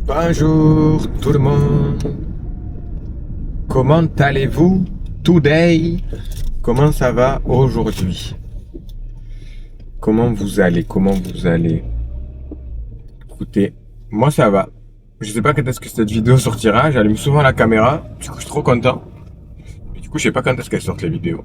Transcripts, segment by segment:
Bonjour tout le monde. Comment allez-vous today? Comment ça va aujourd'hui? Comment vous allez? Écoutez, moi ça va. Je sais pas quand est-ce que cette vidéo sortira. J'allume souvent la caméra. Du coup, je suis trop content. Mais du coup, je sais pas quand est-ce qu'elles sortent les vidéos.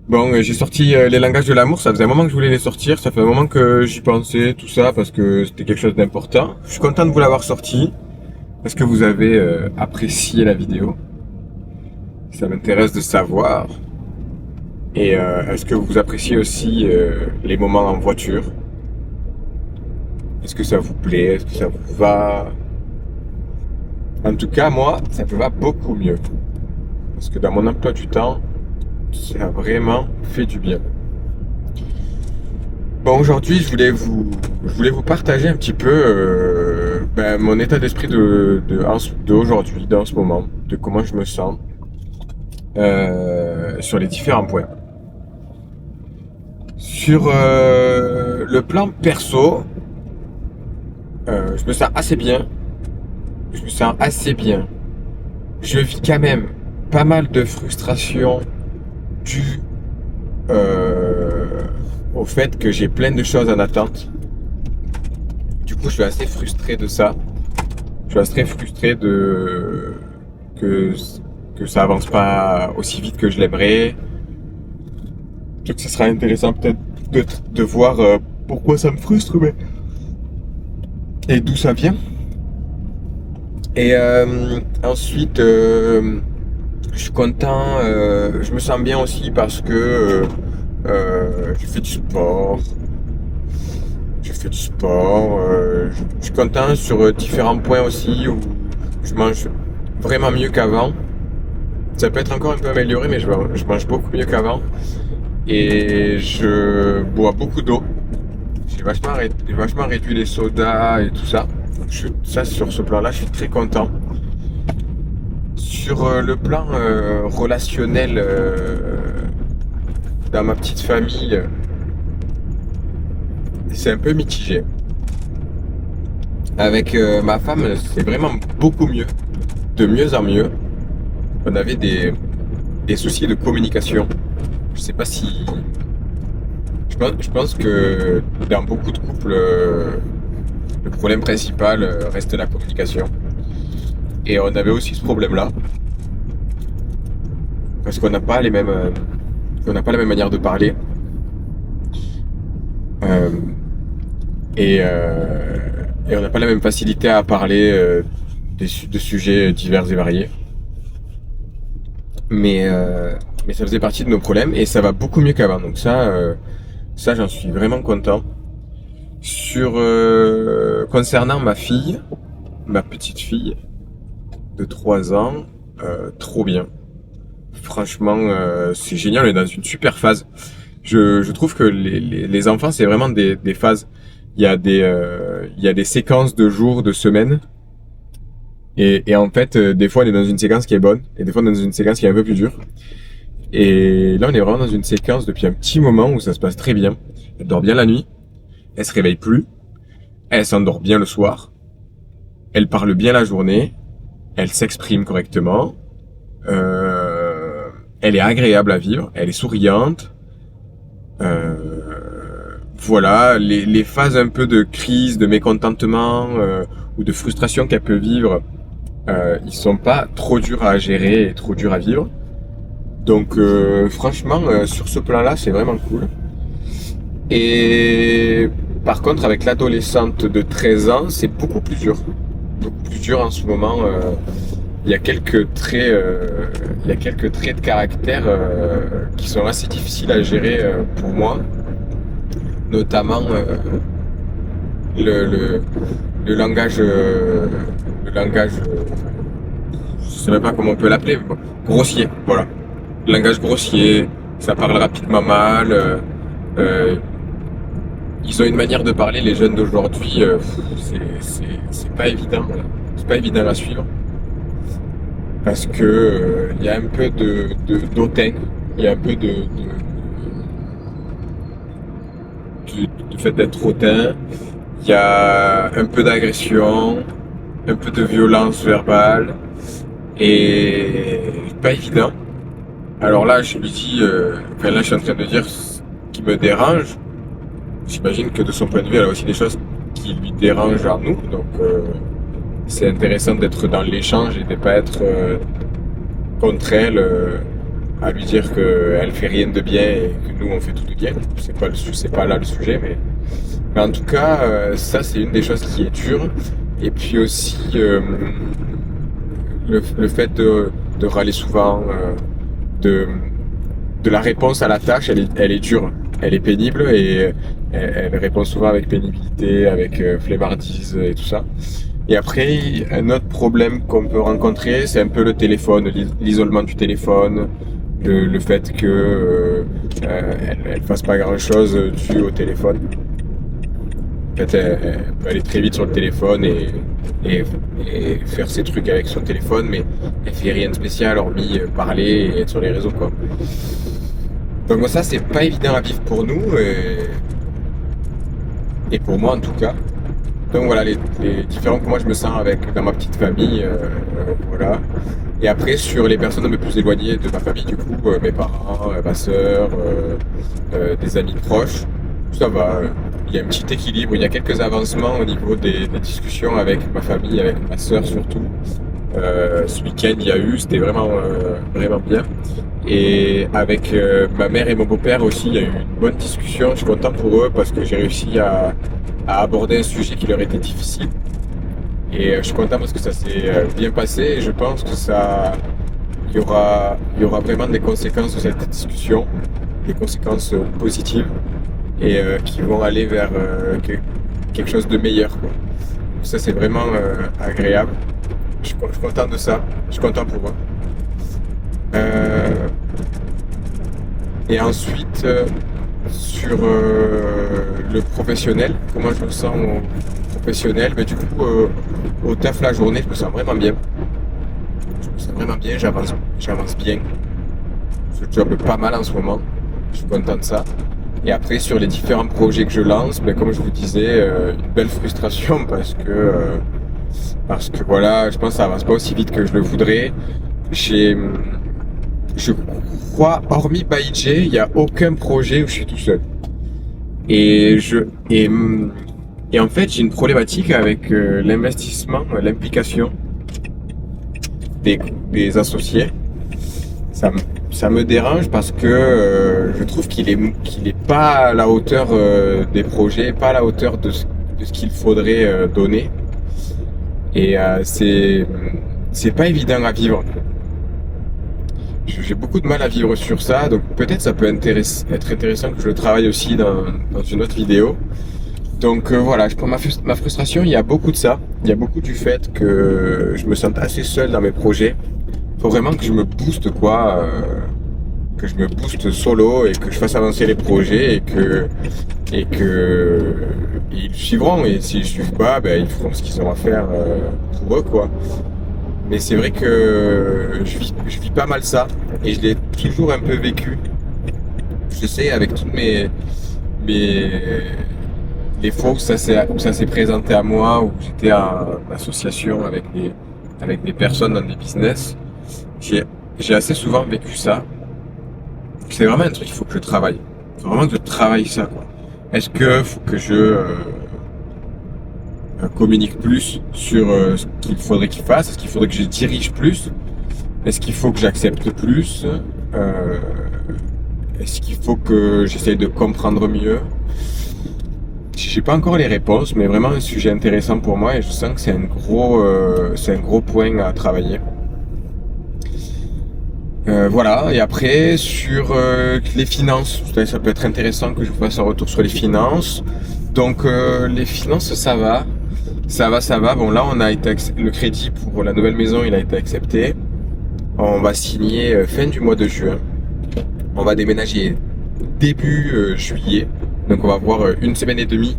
Bon, j'ai sorti les langages de l'amour. Ça faisait un moment que je voulais les sortir. Ça fait un moment que j'y pensais, tout ça, parce que c'était quelque chose d'important. Je suis content de vous l'avoir sorti. Est-ce que vous avez apprécié la vidéo? Ça m'intéresse de savoir. Et est-ce que vous appréciez aussi les moments en voiture? Est-ce que ça vous plaît? Est-ce que ça vous va? En tout cas, moi, ça me va beaucoup mieux. Parce que dans mon emploi du temps, ça a vraiment fait du bien. Bon, aujourd'hui, je voulais vous partager un petit peu mon état d'esprit d'aujourd'hui, dans ce moment, de comment je me sens sur les différents points. Sur le plan perso, je me sens assez bien. Je vis quand même pas mal de frustration due au fait que j'ai plein de choses en attente. Du coup, je suis assez frustré de ça. Je suis assez frustré que ça avance pas aussi vite que je l'aimerais. Peut-être que ce sera intéressant peut-être de voir pourquoi ça me frustre, et d'où ça vient. Et ensuite, je suis content, je me sens bien aussi parce que je fais du sport. Je suis content sur différents points aussi où je mange vraiment mieux qu'avant. Ça peut être encore un peu amélioré, mais je mange beaucoup mieux qu'avant. Et je bois beaucoup d'eau. J'ai vachement réduit les sodas et tout ça. Sur ce plan-là, je suis très content. Sur le plan relationnel, dans ma petite famille, c'est un peu mitigé. Avec ma femme, c'est vraiment beaucoup mieux. De mieux en mieux. On avait des soucis de communication. Je sais pas si... Je pense que dans beaucoup de couples, le problème principal reste la communication. Et on avait aussi ce problème-là. Parce qu'on n'a pas la même manière de parler. Et on n'a pas la même facilité à parler de sujets divers et variés. Mais ça faisait partie de nos problèmes et ça va beaucoup mieux qu'avant. Donc ça j'en suis vraiment content. Concernant ma petite fille de 3 ans, trop bien. Franchement, c'est génial, on est dans une super phase. Je trouve que les enfants, c'est vraiment des phases. Il y a des séquences de jours, de semaines. Et en fait, des fois, on est dans une séquence qui est bonne. Et des fois, on est dans une séquence qui est un peu plus dure. Et là, on est vraiment dans une séquence depuis un petit moment où ça se passe très bien. Elle dort bien la nuit. Elle se réveille plus. Elle s'endort bien le soir. Elle parle bien la journée. Elle s'exprime correctement. Elle est agréable à vivre. Elle est souriante. Voilà, les phases un peu de crise, de mécontentement ou de frustration qu'elle peut vivre, ils sont pas trop durs à gérer et trop durs à vivre. Donc franchement, sur ce plan-là, c'est vraiment cool. Et par contre, avec l'adolescente de 13 ans, c'est beaucoup plus dur. Beaucoup plus dur en ce moment. Il y a quelques traits de caractère qui sont assez difficiles à gérer pour moi. Notamment le langage, je sais même pas comment on peut l'appeler, grossier, voilà. Le langage grossier, ça parle rapidement mal. Ils ont une manière de parler, les jeunes d'aujourd'hui, c'est pas évident, c'est pas évident à suivre. Parce que il y a un peu d'autant, il y a un peu du fait d'être hautain, Il y a un peu d'agression, un peu de violence verbale et pas évident. Alors là, je lui dis, enfin là, je suis en train de dire ce qui me dérange. J'imagine que de son point de vue, elle a aussi des choses qui lui dérangent en nous. Donc, c'est intéressant d'être dans l'échange et de ne pas être contre elle, à lui dire qu'elle fait rien de bien et que nous, on fait tout de bien. C'est pas là le sujet, mais en tout cas, ça, c'est une des choses qui est dure. Et puis aussi, le fait de râler souvent, de, de la réponse à la tâche, elle est dure, elle est pénible et elle répond souvent avec pénibilité, avec flemmardise et tout ça. Et après, un autre problème qu'on peut rencontrer, c'est un peu le téléphone, l'isolement du téléphone, le fait que elle fasse pas grand chose dû au téléphone. En fait, elle peut aller très vite sur le téléphone et faire ses trucs avec son téléphone, mais elle fait rien de spécial hormis parler et être sur les réseaux, quoi. Donc ça, c'est pas évident à vivre pour nous et pour moi en tout cas. Donc voilà les différents que moi je me sens avec dans ma petite famille, voilà. Et après sur les personnes un peu plus éloignées de ma famille, du coup, mes parents, ma soeur, des amis proches, ça va. Il y a un petit équilibre, il y a quelques avancements au niveau des discussions avec ma famille, avec ma soeur surtout. Ce week-end il y a eu, c'était vraiment vraiment bien. Et avec ma mère et mon beau-père aussi, il y a eu une bonne discussion. Je suis content pour eux parce que j'ai réussi à aborder un sujet qui leur était difficile. Et je suis content parce que ça s'est bien passé et je pense que il y aura vraiment des conséquences de cette discussion, des conséquences positives et qui vont aller vers quelque chose de meilleur, quoi. Ça, c'est vraiment agréable. Je suis content de ça. Je suis content pour eux. Et ensuite, sur le professionnel, comment je me sens au professionnel, mais du coup, au taf la journée, je me sens vraiment bien. Je me sens vraiment bien, j'avance bien. Je job pas mal en ce moment, je suis content de ça. Et après, sur les différents projets que je lance, ben, comme je vous disais, une belle frustration parce que voilà, je pense que ça avance pas aussi vite que je le voudrais. Je crois, hormis Baïdjé, il n'y a aucun projet où je suis tout seul. Et et en fait, j'ai une problématique avec l'investissement, l'implication des associés. Ça, ça me dérange parce que je trouve qu'il est pas à la hauteur des projets, pas à la hauteur de ce qu'il faudrait donner. Et c'est pas évident à vivre. J'ai beaucoup de mal à vivre sur ça, donc peut-être ça peut être intéressant que je le travaille aussi dans une autre vidéo. Donc voilà, pour ma frustration, il y a beaucoup de ça. Il y a beaucoup du fait que je me sente assez seul dans mes projets. Faut vraiment que je me booste, quoi, que je me booste solo et que je fasse avancer les projets et que ils suivront. Et s'ils suivent pas, ben ils feront ce qu'ils ont à faire pour eux, quoi. Mais c'est vrai que je vis pas mal ça et je l'ai toujours un peu vécu. Je sais, avec toutes les fois où ça s'est présenté à moi, où j'étais en association avec des personnes dans des business, j'ai assez souvent vécu ça. C'est vraiment un truc qu'il faut que je travaille. Il faut vraiment que je travaille ça, quoi. Est-ce que faut que je communique plus sur ce qu'il faudrait qu'il fasse? Est-ce qu'il faudrait que je dirige plus? Est-ce qu'il faut que j'accepte plus? Est-ce qu'il faut que j'essaye de comprendre mieux? J'ai pas encore les réponses, mais vraiment un sujet intéressant pour moi et je sens que c'est un gros point à travailler. Voilà, et après sur les finances, ça peut être intéressant que je vous fasse un retour sur les finances. Donc les finances, ça va. Bon là, le crédit pour la nouvelle maison, il a été accepté. On va signer fin du mois de juin. On va déménager début juillet. Donc on va avoir une semaine et demie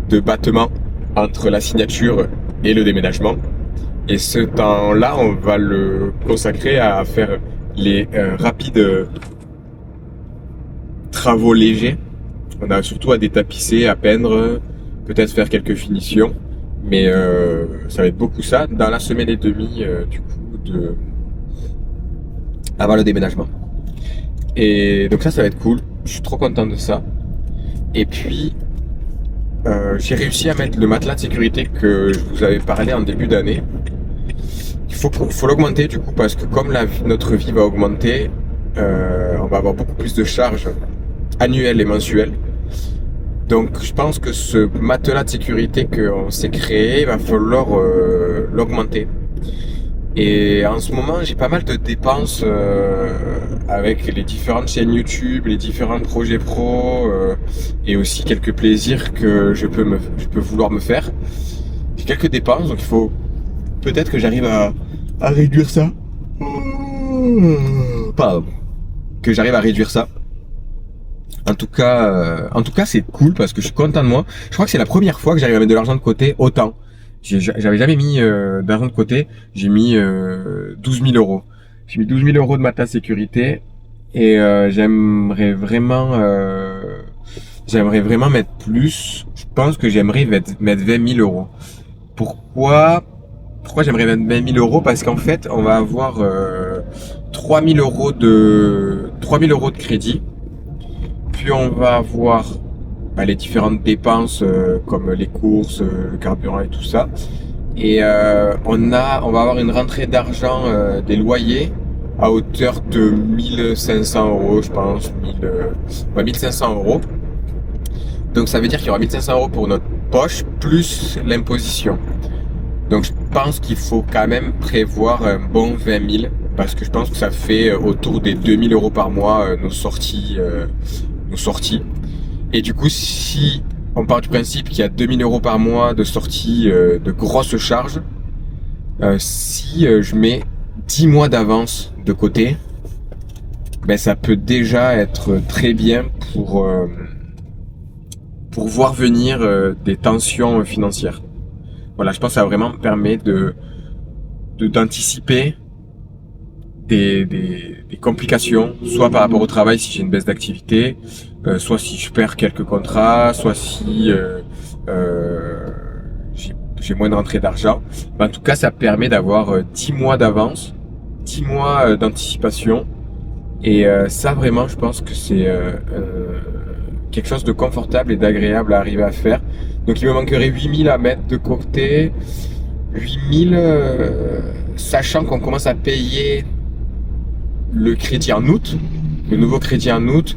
de battement entre la signature et le déménagement. Et ce temps-là, on va le consacrer à faire les rapides travaux légers. On a surtout à détapisser, à peindre, peut-être faire quelques finitions, mais ça va être beaucoup ça dans la semaine et demie du coup avant le déménagement. Et donc ça va être cool. Je suis trop content de ça. Et puis j'ai réussi à mettre le matelas de sécurité que je vous avais parlé en début d'année. Il faut l'augmenter du coup parce que comme notre vie va augmenter, on va avoir beaucoup plus de charges annuelles et mensuelles. Donc je pense que ce matelas de sécurité qu'on s'est créé, il va falloir l'augmenter. Et en ce moment, j'ai pas mal de dépenses avec les différentes chaînes YouTube, les différents projets pro et aussi quelques plaisirs que je peux vouloir me faire. J'ai quelques dépenses, donc il faut peut-être que j'arrive à réduire ça. Pardon. Que j'arrive à réduire ça. En tout cas, c'est cool parce que je suis content de moi. Je crois que c'est la première fois que j'arrive à mettre de l'argent de côté autant. J'avais jamais mis d'argent de côté. J'ai mis 12 000 euros. J'ai mis 12 000 euros de matelas sécurité et j'aimerais vraiment mettre plus. Je pense que j'aimerais mettre 20 000 euros. Pourquoi j'aimerais mettre 20 000 euros? Parce qu'en fait, on va avoir 3 000 euros de crédit. Puis on va avoir les différentes dépenses comme les courses, le carburant et tout ça. Et on va avoir une rentrée d'argent des loyers à hauteur de 1500 euros, je pense, 1500 euros. Donc ça veut dire qu'il y aura 1500 euros pour notre poche plus l'imposition. Donc je pense qu'il faut quand même prévoir un bon 20 000 parce que je pense que ça fait autour des 2 000 euros par mois nos sorties. Et du coup, si on part du principe qu'il y a 2 000 euros par mois de sorties de grosses charges, si je mets 10 mois d'avance de côté, ben ça peut déjà être très bien pour voir venir des tensions financières. Voilà, je pense que ça vraiment me permet d'anticiper des complications, soit par rapport au travail si j'ai une baisse d'activité, soit si je perds quelques contrats, soit si j'ai moins de rentrée d'argent. En tout cas, ça permet d'avoir 10 mois d'avance, 10 mois d'anticipation. Et ça, vraiment, je pense que c'est quelque chose de confortable et d'agréable à arriver à faire. Donc, il me manquerait 8 000 à mettre de côté. 8 000, sachant qu'on commence à payer le crédit en août, le nouveau crédit en août.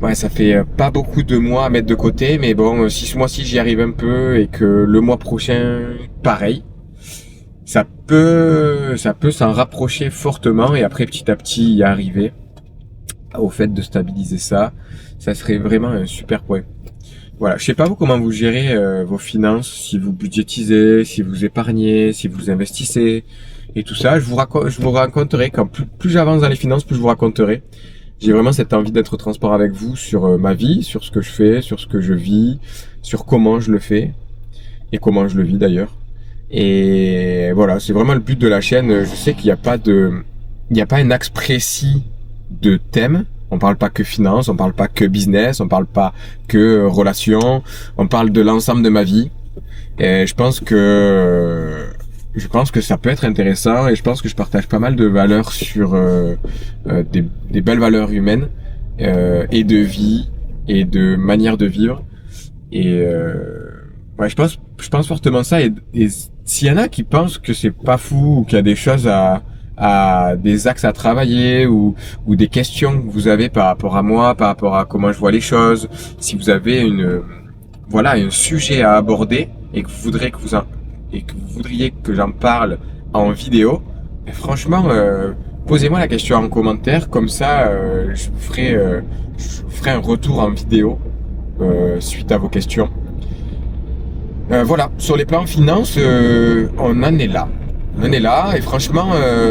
Ouais, ça fait pas beaucoup de mois à mettre de côté, mais bon, si ce mois-ci j'y arrive un peu et que le mois prochain, pareil, ça peut s'en rapprocher fortement et après petit à petit y arriver au fait de stabiliser ça. Ça serait vraiment un super point. Voilà, je sais pas vous comment vous gérez vos finances, si vous budgétisez, si vous épargnez, si vous investissez et tout ça. Je vous raconterai quand plus j'avance dans les finances, plus je vous raconterai. J'ai vraiment cette envie d'être transparent avec vous sur ma vie, sur ce que je fais, sur ce que je vis, sur comment je le fais et comment je le vis d'ailleurs. Et voilà, c'est vraiment le but de la chaîne. Je sais qu'il n'y a pas un axe précis de thème. On parle pas que finance, on parle pas que business, on parle pas que relations, on parle de l'ensemble de ma vie. Et je pense que ça peut être intéressant et je pense que je partage pas mal de valeurs sur des belles valeurs humaines et de vie et de manière de vivre. Et ouais, je pense fortement ça. Et s'il y en a qui pensent que c'est pas fou ou qu'il y a des choses à des axes à travailler ou des questions que vous avez par rapport à moi, par rapport à comment je vois les choses, si vous avez un sujet à aborder et que vous voudriez que j'en parle en vidéo, franchement, posez-moi la question en commentaire, comme ça je vous ferai un retour en vidéo suite à vos questions. Voilà, sur les plans finances, on en est là. Et franchement,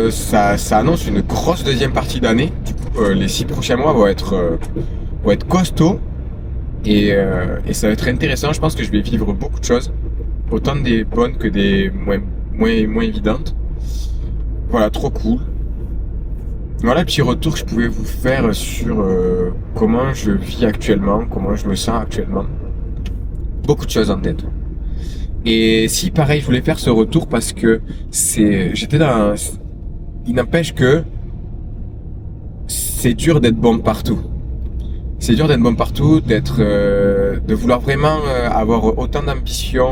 ça annonce une grosse deuxième partie d'année. Du coup, les 6 prochains mois vont être costauds et ça va être intéressant. Je pense que je vais vivre beaucoup de choses, autant des bonnes que des moins évidentes. Voilà, trop cool. Voilà, petit retour que je pouvais vous faire sur comment je vis actuellement, comment je me sens actuellement. beaucoup de choses en tête. Et si pareil, je voulais faire ce retour parce que il n'empêche que c'est dur d'être bon partout. C'est dur d'être bon partout, de vouloir vraiment avoir autant d'ambition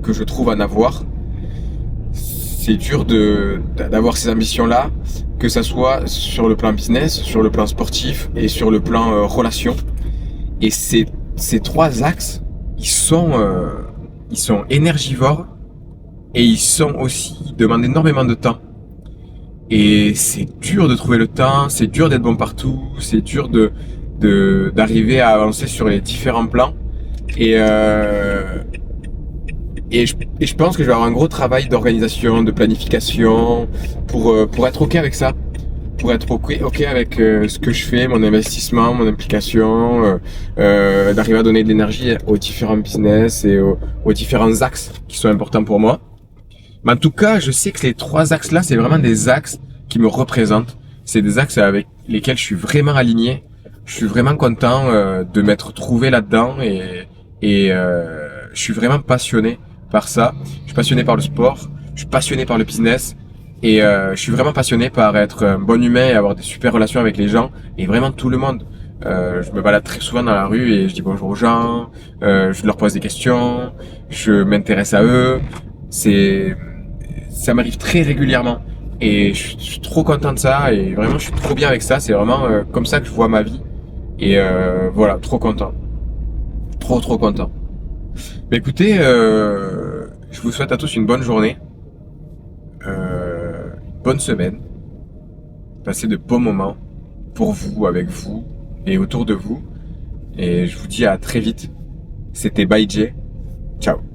que je trouve en avoir. C'est dur d'avoir ces ambitions-là, que ça soit sur le plan business, sur le plan sportif et sur le plan relation. Et ces trois axes, ils sont énergivores et ils demandent énormément de temps. Et c'est dur de trouver le temps, c'est dur d'être bon partout, c'est dur d'arriver à avancer sur les différents plans. Et, je pense que je vais avoir un gros travail d'organisation, de planification pour être OK avec ça. Pour être OK avec ce que je fais, mon investissement, mon implication, d'arriver à donner de l'énergie aux différents business et aux différents axes qui sont importants pour moi. Mais en tout cas, je sais que les trois axes-là, c'est vraiment des axes qui me représentent. C'est des axes avec lesquels je suis vraiment aligné. Je suis vraiment content de m'être trouvé là-dedans et je suis vraiment passionné par ça. Je suis passionné par le sport, je suis passionné par le business et je suis vraiment passionné par être un bon humain et avoir des super relations avec les gens et vraiment tout le monde. Je me balade très souvent dans la rue et je dis bonjour aux gens, je leur pose des questions, je m'intéresse à eux. Ça m'arrive très régulièrement et je suis trop content de ça et vraiment je suis trop bien avec ça. C'est vraiment comme ça que je vois ma vie et voilà, trop content, trop content. Mais écoutez, je vous souhaite à tous une bonne journée, une bonne semaine, passez de bons moments pour vous, avec vous et autour de vous et je vous dis à très vite. C'était Bye Jay, ciao.